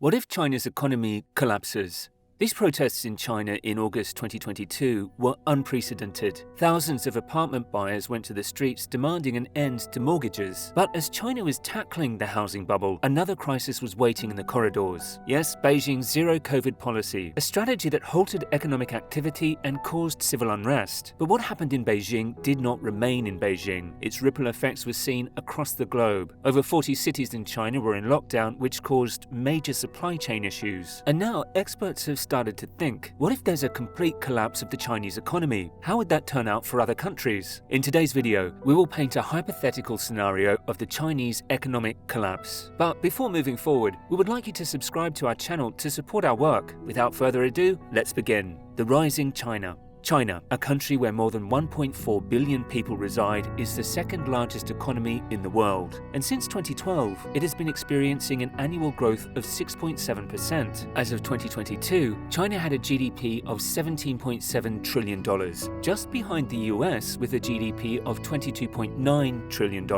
What if China's economy collapses? These protests in China in August 2022 were unprecedented. Thousands of apartment buyers went to the streets demanding an end to mortgages. But as China was tackling the housing bubble, another crisis was waiting in the corridors. Yes, Beijing's zero-COVID policy, a strategy that halted economic activity and caused civil unrest. But what happened in Beijing did not remain in Beijing. Its ripple effects were seen across the globe. Over 40 cities in China were in lockdown, which caused major supply chain issues. And now experts have started to think, what if there's a complete collapse of the Chinese economy? How would that turn out for other countries? In today's video, we will paint a hypothetical scenario of the Chinese economic collapse. But before moving forward, we would like you to subscribe to our channel to support our work. Without further ado, let's begin. The rising China. China, a country where more than 1.4 billion people reside, is the second largest economy in the world. And since 2012, it has been experiencing an annual growth of 6.7%. As of 2022, China had a GDP of $17.7 trillion, just behind the US with a GDP of $22.9 trillion.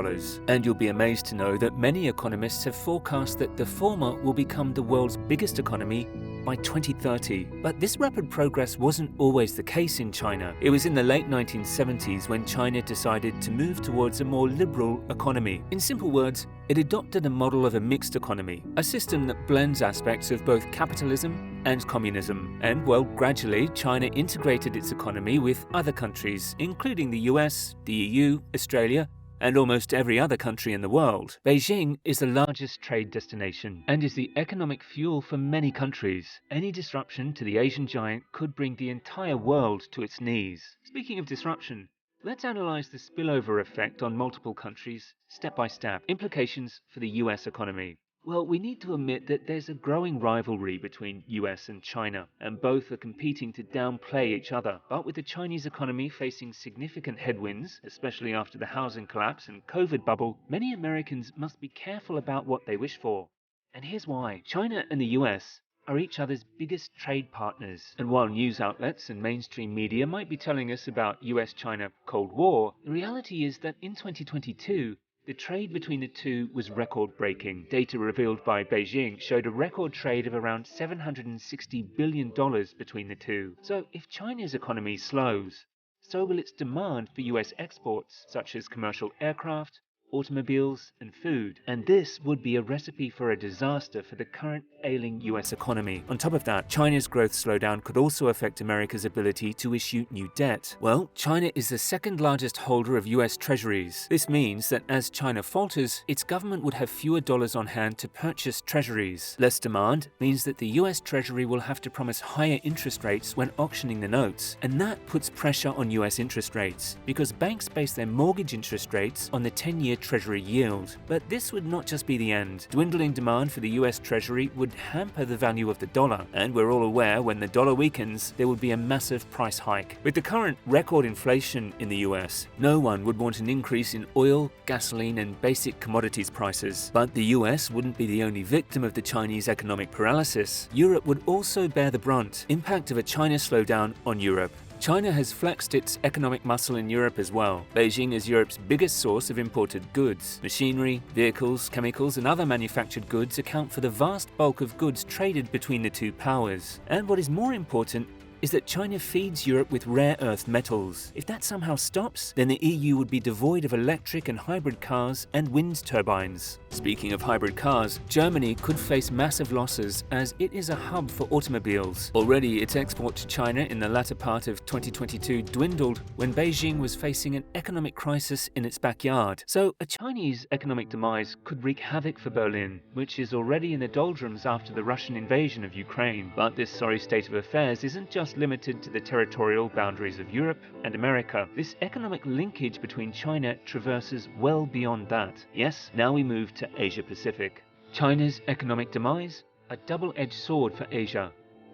And you'll be amazed to know that many economists have forecast that the former will become the world's biggest economy by 2030. But this rapid progress wasn't always the case in China. It was in the late 1970s when China decided to move towards a more liberal economy. In simple words, it adopted a model of a mixed economy, a system that blends aspects of both capitalism and communism. And well, gradually, China integrated its economy with other countries, including the US, the EU, Australia, and almost every other country in the world. Beijing is the largest trade destination and is the economic fuel for many countries. Any disruption to the Asian giant could bring the entire world to its knees. Speaking of disruption, let's analyze the spillover effect on multiple countries, step by step. Implications for the US economy. Well, we need to admit that there's a growing rivalry between US and China, and both are competing to downplay each other. But with the Chinese economy facing significant headwinds, especially after the housing collapse and COVID bubble, many Americans must be careful about what they wish for. And here's why. China and the US are each other's biggest trade partners. And while news outlets and mainstream media might be telling us about US-China Cold War, the reality is that in 2022, the trade between the two was record-breaking. Data revealed by Beijing showed a record trade of around $760 billion between the two. So if China's economy slows, so will its demand for US exports, such as commercial aircraft, automobiles, and food. And this would be a recipe for a disaster for the current ailing US economy. On top of that, China's growth slowdown could also affect America's ability to issue new debt. Well, China is the second largest holder of US treasuries. This means that as China falters, its government would have fewer dollars on hand to purchase treasuries. Less demand means that the US Treasury will have to promise higher interest rates when auctioning the notes. And that puts pressure on US interest rates, because banks base their mortgage interest rates on the 10-year Treasury yield. But this would not just be the end. Dwindling demand for the US Treasury would hamper the value of the dollar, and we're all aware when the dollar weakens, there would be a massive price hike. With the current record inflation in the US, no one would want an increase in oil, gasoline, and basic commodities prices. But the US wouldn't be the only victim of the Chinese economic paralysis. Europe would also bear the brunt. Impact of a China slowdown on Europe. China has flexed its economic muscle in Europe as well. Beijing is Europe's biggest source of imported goods. Machinery, vehicles, chemicals, and other manufactured goods account for the vast bulk of goods traded between the two powers. And what is more important is that China feeds Europe with rare earth metals. If that somehow stops, then the EU would be devoid of electric and hybrid cars and wind turbines. Speaking of hybrid cars, Germany could face massive losses as it is a hub for automobiles. Already, its export to China in the latter part of 2022 dwindled when Beijing was facing an economic crisis in its backyard. So a Chinese economic demise could wreak havoc for Berlin, which is already in the doldrums after the Russian invasion of Ukraine. But this sorry state of affairs isn't just limited to the territorial boundaries of Europe and America. This economic linkage between China traverses well beyond that. Yes, now we move to Asia Pacific. China's economic demise? A double-edged sword for Asia.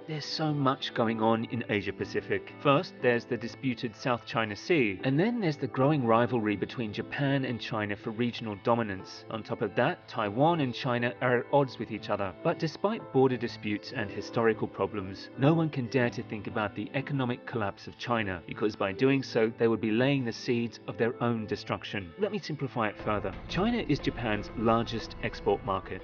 There's so much going on in Asia Pacific. First, there's the disputed South China Sea, and then there's the growing rivalry between Japan and China for regional dominance. On top of that, Taiwan and China are at odds with each other. But despite border disputes and historical problems, no one can dare to think about the economic collapse of China, because by doing so, they would be laying the seeds of their own destruction. Let me simplify it further. China is Japan's largest export market.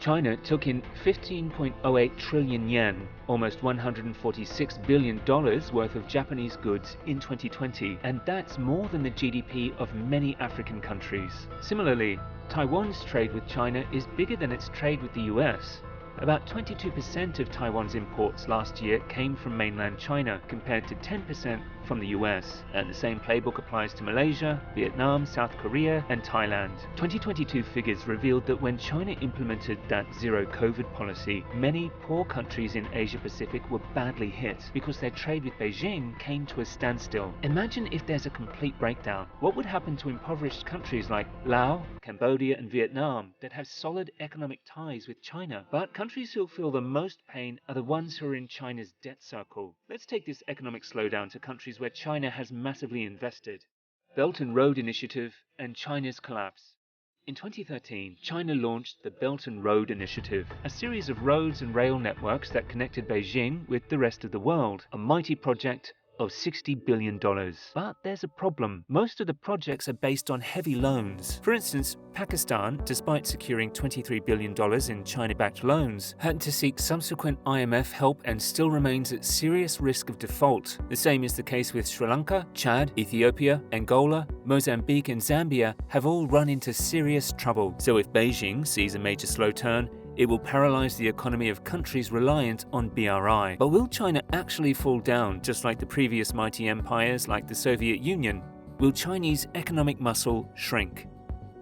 China took in 15.08 trillion yen, almost $146 billion worth of Japanese goods in 2020, and that's more than the GDP of many African countries. Similarly, Taiwan's trade with China is bigger than its trade with the US. About 22% of Taiwan's imports last year came from mainland China, compared to 10% from the US, and the same playbook applies to Malaysia, Vietnam, South Korea, and Thailand. 2022 figures revealed that when China implemented that zero-COVID policy, many poor countries in Asia-Pacific were badly hit because their trade with Beijing came to a standstill. Imagine if there's a complete breakdown. What would happen to impoverished countries like Laos, Cambodia, and Vietnam that have solid economic ties with China? But countries who'll feel the most pain are the ones who are in China's debt circle. Let's take this economic slowdown to countries where China has massively invested. Belt and Road Initiative and China's collapse. In 2013, China launched the Belt and Road Initiative, a series of roads and rail networks that connected Beijing with the rest of the world, a mighty project of $60 billion. But there's a problem. Most of the projects are based on heavy loans. For instance, Pakistan, despite securing $23 billion in China-backed loans, had to seek subsequent IMF help and still remains at serious risk of default. The same is the case with Sri Lanka, Chad, Ethiopia, Angola, Mozambique, and Zambia have all run into serious trouble. So if Beijing sees a major slow turn, it will paralyze the economy of countries reliant on BRI. But will China actually fall down just like the previous mighty empires like the Soviet Union? Will Chinese economic muscle shrink?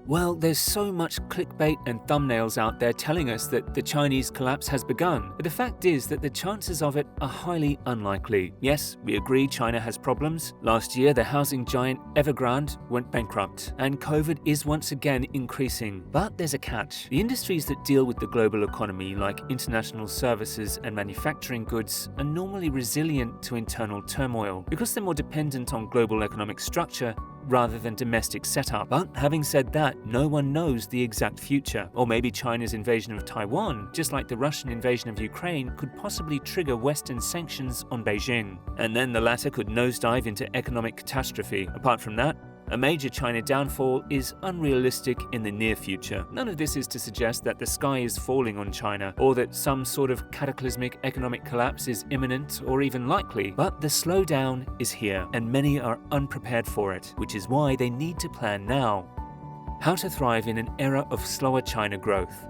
Well, there's so much clickbait and thumbnails out there telling us that the Chinese collapse has begun, but the fact is that the chances of it are highly unlikely. Yes, we agree China has problems. Last year, the housing giant Evergrande went bankrupt, and COVID is once again increasing. But there's a catch. The industries that deal with the global economy, like international services and manufacturing goods, are normally resilient to internal turmoil because they're more dependent on global economic structure rather than domestic setup. But having said that, no one knows the exact future. Or maybe China's invasion of Taiwan, just like the Russian invasion of Ukraine, could possibly trigger Western sanctions on Beijing. And then the latter could nosedive into economic catastrophe. Apart from that, a major China downfall is unrealistic in the near future. None of this is to suggest that the sky is falling on China or that some sort of cataclysmic economic collapse is imminent or even likely. But the slowdown is here, and many are unprepared for it, which is why they need to plan now. How to thrive in an era of slower China growth.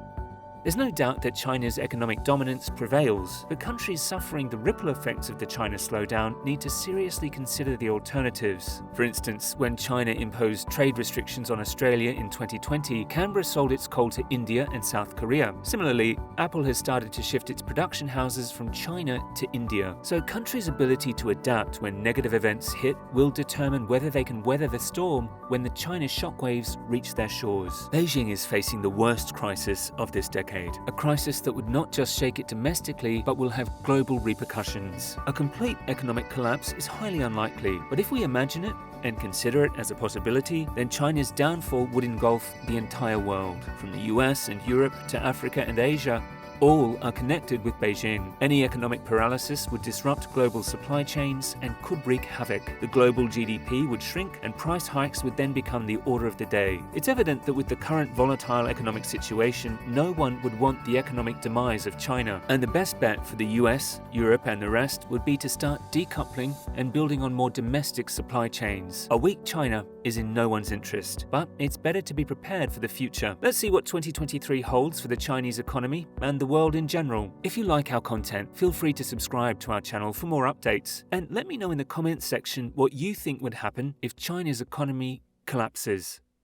There's no doubt that China's economic dominance prevails, but countries suffering the ripple effects of the China slowdown need to seriously consider the alternatives. For instance, when China imposed trade restrictions on Australia in 2020, Canberra sold its coal to India and South Korea. Similarly, Apple has started to shift its production houses from China to India. So countries' ability to adapt when negative events hit will determine whether they can weather the storm when the China shockwaves reach their shores. Beijing is facing the worst crisis of this decade. A crisis that would not just shake it domestically, but will have global repercussions. A complete economic collapse is highly unlikely, but if we imagine it and consider it as a possibility, then China's downfall would engulf the entire world, from the US and Europe to Africa and Asia. All are connected with Beijing. Any economic paralysis would disrupt global supply chains and could wreak havoc. The global GDP would shrink and price hikes would then become the order of the day. It's evident that with the current volatile economic situation, no one would want the economic demise of China. And the best bet for the US, Europe, and the rest would be to start decoupling and building on more domestic supply chains. A weak China is in no one's interest, but it's better to be prepared for the future. Let's see what 2023 holds for the Chinese economy and the world in general. If you like our content, feel free to subscribe to our channel for more updates, and let me know in the comments section what you think would happen if China's economy collapses.